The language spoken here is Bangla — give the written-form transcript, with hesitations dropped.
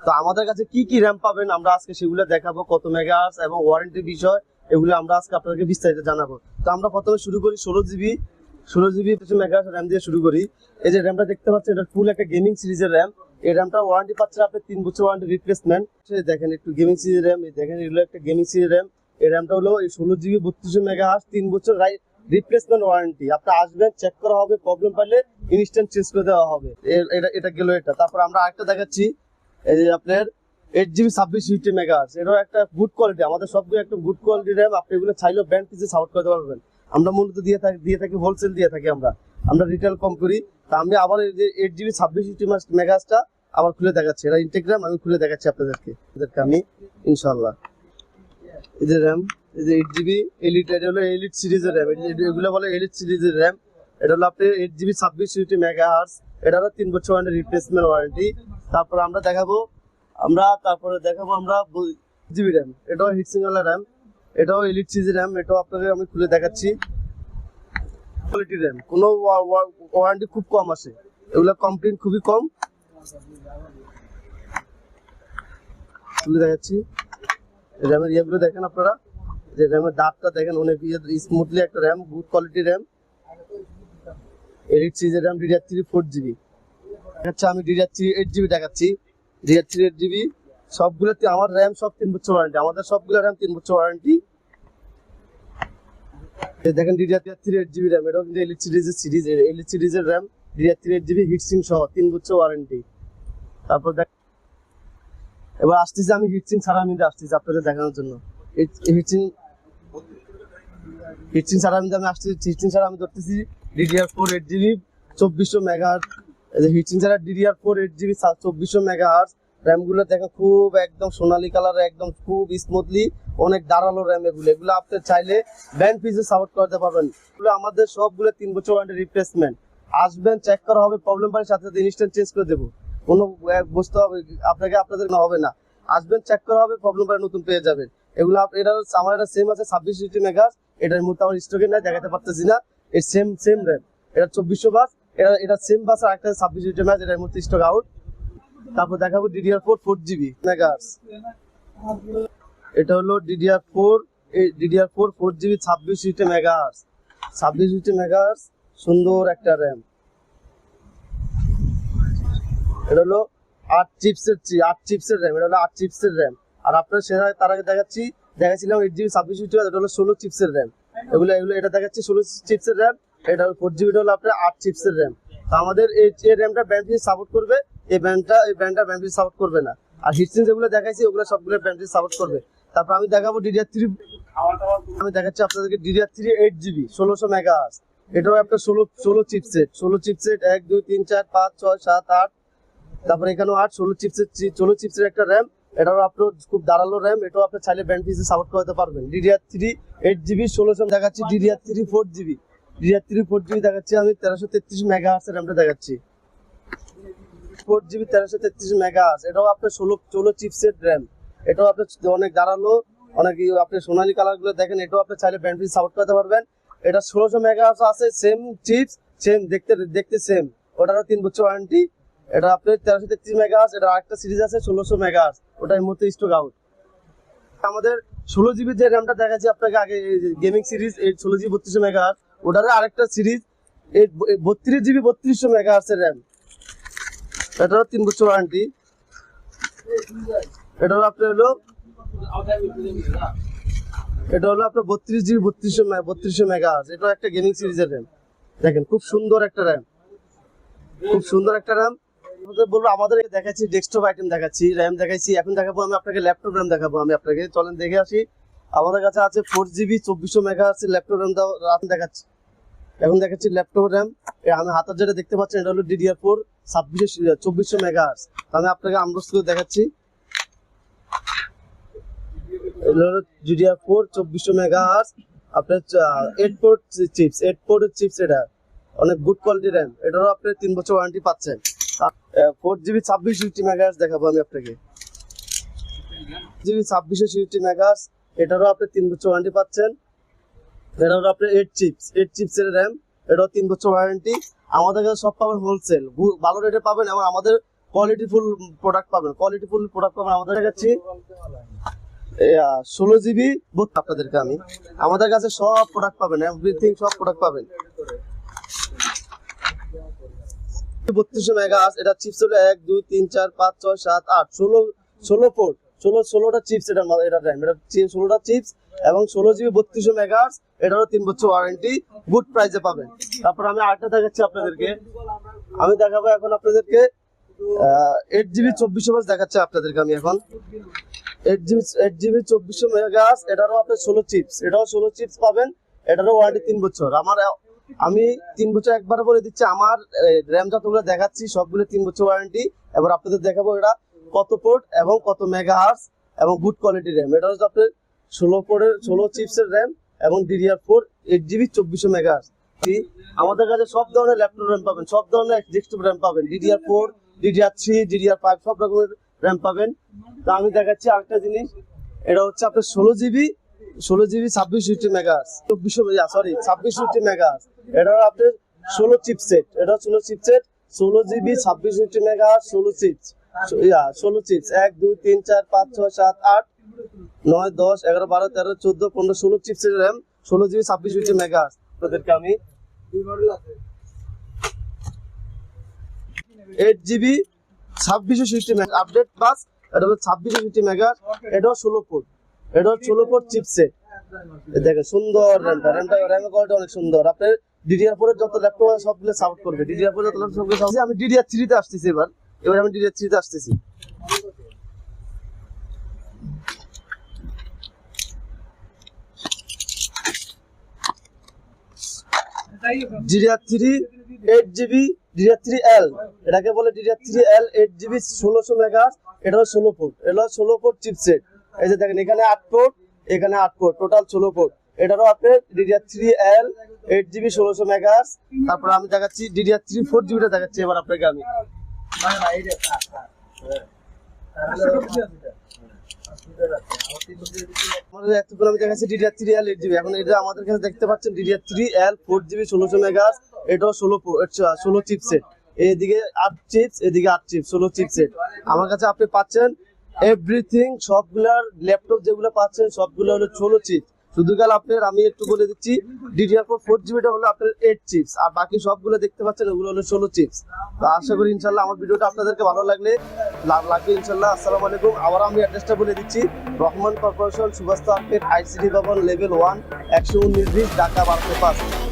তো আমাদের কাছে কি কি র্যাম পাবেন আমরা আজকে সেগুলো দেখাবো, কত মেগাহার্টজ এবং ওয়ারেন্টি বিষয় এগুলো আমরা আজকে আপনাদেরকে বিস্তারিত জানাবো। তো আমরা প্রথমে শুরু করি 16 জিবি মেগাহার্টজ র্যাম দিয়ে শুরু করি। এই যে র্যামটা দেখতে পাচ্ছেন, এটা ফুল একটা গেমিং সিরিজের র্যাম। এই র্যামটা ওয়ারেন্টি পাচ্ছেন আপনি 3 বছর ওয়ারেন্টি রিপ্লেসমেন্ট। দেখেন একটু গেমিং সিরিজ র্যাম, দেখেন এগুলো একটা গেমিং সিরিজ র্যাম। এই র্যামটা হলো এই 16 জিবি 32 মেগাহার্টজ, 3 বছর রিপ্লেসমেন্ট ওয়ারেন্টি। আপনি আসবেন, চেক করা হবে, প্রবলেম পাইলে ইনস্ট্যান্ট চেঞ্জ করে দেওয়া হবে। এটা গেল এটা। তারপর আমরা আরেকটা দেখাচ্ছি, এই যে আপনার 8 জিবি 26 মেগাহার্টজ। এটাও একটা গুড কোয়ালিটি, আমাদের সবগুলো একটা গুড কোয়ালিটি র্যাম। আপনি এগুলো চাইলেও ব্র্যান্ড পিসে সাপোর্ট করতে পারবেন। আমরা মূলত দিয়ে থাকি হোলসেল দিয়ে থাকি, আমরা রিটেল কম করি। তা আমি আবার এই যে 8 জিবি 26 মেগাহার্টজটা আবার খুলে দেখাচ্ছি। এটা ইনটেক র্যাম, আমি খুলে দেখাচ্ছি আপনাদেরকে আমি ইনশাআল্লাহ। এই যে র্যাম, এই যে 8 জিবি এলিট, এটা হলো এলিট সিরিজের র্যাম। এগুলো বলে এলিট সিরিজের র্যাম। এটা হলো আপনার 8 জিবি 26 মেগাহার্টজ। এটা হলো 3 বছর রিপ্লেসমেন্ট ওয়ারেন্টি। তারপর আমরা দেখাবো আমরা 8 জিবি র্যাম। এটাও হিটসিংওয়ালা র্যাম, এটাও এলিট সিরিজের র্যাম। এটাও আপনাকে আমি খুলে দেখাচ্ছি। কোয়ালিটি র্যাম, কোনো ওয়ারেন্টি খুব কম আসে, এগুলো কমপ্লেন খুবই কম। খুলে দেখাচ্ছি র্যামের ইয়েগুলো দেখেন আপনারা, যে র্যামের দাঁতটা দেখেন, অনেক স্মুথলি একটা RAM, good quality RAM. Elite সিরিজের র্যাম DDR3 4 জিবি। আচ্ছা, আমি DDR3 8 জিবি দেখাচ্ছি। DDR3 8 জিবি সবগুলোতে আমার র্যাম সব 3 বছর ওয়ারেন্টি, আমাদের সবগুলো র্যাম 3 বছর ওয়ারেন্টি। দেখেন DDR3 8 জিবি র্যাম, এটাও কিন্তু এলিট সিরিজের র্যাম। DDR3 8 জিবি হিটসিং সহ 3 বছর ওয়ারেন্টি। তারপর এবার আসতেছি আমি হিটসিং ছাড়া আমি আসতেছি আপনাদের দেখানোর জন্য। হিটসিং ছাড়া আমি ধরতেছি DDR4 8 জিবি 2400 মেগাহার্টজ। হিটসিং ছাড়া DDR4 8 জিবি 2400 মেগাহার্টজ র্যাম গুলো দেখেন, খুব একদম সোনালী কালার, একদম খুব স্মুথলি, অনেক দাঁড়ালো র্যাম। এগুলো আপনি চাইলে ব্যান্ড পিসে সাপোর্ট করতে পারবেন। এগুলো আমাদের সবগুলো 3 বছর ওয়ারেন্টি রিপ্লেসমেন্ট। আসবেন, চেক করা হবে, প্রবলেম পারে সাথে সাথে ইনস্ট্যান্ট চেঞ্জ করে দেবো। কোনো বুঝতে হবে আপনাদের হবে না, আসবেন, চেক করা হবে, প্রবলেম পারে নতুন পেয়ে যাবেন। এগুলো আমার এটা সেম আছে 26 মেগাহার্টজ। এটার মধ্যে আমার স্টকে নাই, দেখাতে পারতেছি না। এই সেম র্যাম, এটা 2400 বাস, এটা সেম বাস, আর একটা 26 মেগাহার্টজ, এটার মধ্যে স্টক আউট। তারপর দেখাবো DDR4 4 জিবি মেগাহার্টজ। এটা হলো DDR4 4 জিবি 26 মেগাহার্টজ। 26 মেগাহার্টজ, সুন্দর একটা র্যাম। এটা হলো 8 চিপসের র্যাম। এটা হলো 8 চিপসের র্যাম। আর আপনার সেটা তার আগে দেখাচ্ছিলাম 8 জিবি 26 এটা হলো 16 চিপসের র্যাম। এটা দেখাচ্ছি 16 চিপসের র্যাম। এটা হলো 4 জিবি, এটা হলো আপনার 8 চিপসের র্যাম। তো আমাদের এই র্যামটা ব্যান্ড পিস সাপোর্ট করবে, এই ব্যান্ডটা ব্যান্ড পিস সাপোর্ট করবে না। আর হিটসিং যেগুলো দেখাইছি ওগুলো সবগুলো ব্যান্ড পিস সাপোর্ট করবে। তারপর আমি দেখাবো DDR3, আমি দেখাচ্ছি আপনাদেরকে DDR3 8 জিবি 1600 মেগাহার্টজ। এটাও একটা 16 চিপসেট 1 2 3 4 5 6 7 8। তারপর এখানেও 16 চিপসের একটা র্যাম। এটাও আপনার খুব দাঁড়ালো র্যাম, এটাও আপনি চাইলে ব্যান্ড পিসে সাপোর্ট করতে পারবেন। DDR3 8 জিবি 1600 দেখাচ্ছি। DDR3 4 জিবি দেখাচ্ছি আমি 1333 মেগাহার্টজ র্যামটা দেখাচ্ছি। 4 জিবি 1333 মেগাহার্টজ, এটাও আপনার 16 চিপসেট র্যাম। এটাও আপনার অনেক দাঁড়ালো, অনেক আপনি সোনালী কালার গুলো দেখেন, এটাও আপনি চাইলে ব্যান্ড পিস সাপোর্ট করতে পারবেন। এটা 1600 মেগাহার্টজ আছে, সেম চিপস, সেম দেখতে সেম, ওটারও 3 বছর ওয়ারেন্টি। এটা আপনার 1333 মেগাহার্টজ। এটা আরেকটা সিরিজ আছে 1600 মেগাহার্টজ, ওটার মধ্যে স্টক আউট। আমাদের 16 জিবি যে র্যামটা দেখাচ্ছি আপনাকে আগে, গেমিং সিরিজ 16 জিবি 3200 মেগাহার্টজ, ওটারও আরেকটা সিরিজ 32 জিবি 3200 মেগাহার্টজ এর র্যাম। এটারও 3 বছর ওয়ারেন্টি। এটা হলো আপনার আপনার 32 জিবি 3200 মেগাহার্টজ। এটাও একটা গেমিং সিরিজের র্যাম। দেখেন খুব সুন্দর একটা র্যাম, বলবো। আমাদের দেখাচ্ছি ডেস্কটপ আইটেম দেখাচ্ছি, র্যাম দেখাচ্ছি। এখন দেখাবো আমি আপনাকে ল্যাপটপ র্যাম দেখাবো। আমি আপনাকে চলেন দেখে আসি। আমাদের কাছে আছে 4 জিবি 2400 মেগাহার্টজ ল্যাপটপ র্যাম দেখাচ্ছি। এখন দেখাচ্ছি ল্যাপটপ র্যাম। আমি হাতের যেটা দেখতে পাচ্ছেন, এটা হলো DDR4 2400 মেগাহার্টজ। আমি আপনাকে আনবক্স করে দেখাচ্ছি। এটা হলো DDR4 2400 মেগাহার্টজ, আপনার 8 পোর্ট চিপস। এটা অনেক গুড কোয়ালিটি র্যাম। এটারও আপনি 3 বছর ওয়ারেন্টি পাচ্ছেন। 4 জিবি 26 মেগাহার্টজ দেখাবো আমি আপনাকে। জিবি 26 মেগাহার্টজ, এটারও আপনি 3 বছর ওয়ারেন্টি পাচ্ছেন। এটা হলো আপনার 8 চিপসের র্যাম। এটাও 3 বছর ওয়ারেন্টি। আমাদের কাছে সব পাবেন হোলসেল, ভালো রেটে পাবেন। এবং আমাদের কোয়ালিটিফুল প্রোডাক্ট পাবেন, আমাদের কাছে 16GB আপনাদেরকে আমি আমাদের কাছে সব প্রোডাক্ট পাবেন, এভরিথিং সব প্রোডাক্ট পাবেন। 3200 মেগাহার্জ, এটা চিপস হলো 1 2 3 4 5 6 7 8 16 পোর্ট, 16টা চিপস, এটা RAM, এটা 16টা চিপস এবং 16GB 3200 মেগাহার্জ, এটারও 3 বছর ওয়ারেন্টি, গুড প্রাইসে পাবেন। তারপর আমি আরেকটা দেখাচ্ছি আপনাদেরকে, আমি দেখাবো এখন আপনাদেরকে 8GB 2400 দেখাচ্ছি আপনাদেরকে আমি এখন 8GB 2400 মেগাহার্জ, এটারও আপনার 16 চিপস, এটাও 16 চিপস পাবেন, এটারও ওয়ারেন্টি 3 বছর। আমি 3 বছর একবার বলে দিচ্ছি, আমার র্যাম যতগুলো দেখাচ্ছি সবগুলো 3 বছর ওয়ারেন্টি। এবার আপনাদের দেখাবো এটা কত পোর্ট এবং কত মেগাহার্জ এবং গুড কোয়ালিটি র্যাম। এটা হচ্ছে আপনার 16 পোর্টের 16 চিপসের র্যাম এবং DDR4 8GB 2400 মেগাহার্জ। আমাদের কাছে সব ধরনের ল্যাপটপ র্যাম পাবেন, সব ধরনের ডেস্কটপ র্যাম পাবেন, DDR4 DDR3 DDR5 সব রকমের র্যাম পাবেন। তো আমি দেখাচ্ছি আরেকটা জিনিস, এটা হচ্ছে আপনার 16GB 2650 মেগাহার্জ, 2650 মেগাহার্জ, এটা আপনার 16 চিপসেট, এটা 16 chipset, 16GB 2650 megahertz, 16 chips, 16 chips 1 2 3 4 5 6 7 8 9 10 11 12 13 14 15 16 চিপসের র্যাম, 16GB 2650 মেগাহার্জ। আপনাদেরকে আমি 8GB 2650 মেগাহার্জ আপডেট বাস, এটা হলো 2650 মেগাহার্জ, এটাও 16 পোর্ট, এটা 16 পোর্ট চিপসেট। দেখেন সুন্দর র্যামটা, র্যামের কোয়ালিটি অনেক সুন্দর। আপনার DDR4 এর যত ল্যাপটপ আছে সবগুলো সাপোর্ট করবে, DDR4 যত ল্যাপটপ সবগুলো সাপোর্ট। আমি DDR3 তে আসতেছি, এবার আমি DDR3 তে আসতেছি। DDR3 8GB DDR3L, এটাকে বলে DDR3L 8GB 1600 মেগাহার্জ, এটা 16 পোর্ট, এটা 16 পোর্ট চিপসেট। এই যে দেখেন এখানে 8 পোর্ট, এখানে 8 পোর্ট, টোটাল 16 পোর্ট। এটারও আপনার DDR3L 8GB 1600 মেগাহার্জ। তারপর আমি দেখাচ্ছি DDR3 4GB টা দেখাচ্ছি এবার আপনাকে আমি। আমি দেখাচ্ছি DDR3L 8GB। এখন এটা আমাদের কাছে দেখতে পাচ্ছেন DDR3L 4GB 1600 মেগাহার্জ, এটাও 16 চিপসেট, এদিকে 8 চিপস, এদিকে 8 চিপস, 16 চিপসেট। আমার কাছে আপনি পাচ্ছেন এভরিথিং, সবগুলার ল্যাপটপ যেগুলো পাচ্ছেন সবগুলো হলো 16 চিপস। শুধু কাল আপনার আমি একটু বলে দিচ্ছি, DDR4 4GB টা হলো আপনার 8 চিপস, আর বাকি সবগুলো দেখতে পাচ্ছেন ওগুলো হলো 16 চিপস। তো আশা করি ইনশাল্লাহ আমার ভিডিওটা আপনাদেরকে ভালো লাগবে ইনশাল্লাহ। আসসালামু আলাইকুম। আবার আমি অ্যাড্রেসটা বলে দিচ্ছি, Rahman corporation, Subhash arcade, ICT Bhaban, level 1, 119 Dhaka 1205।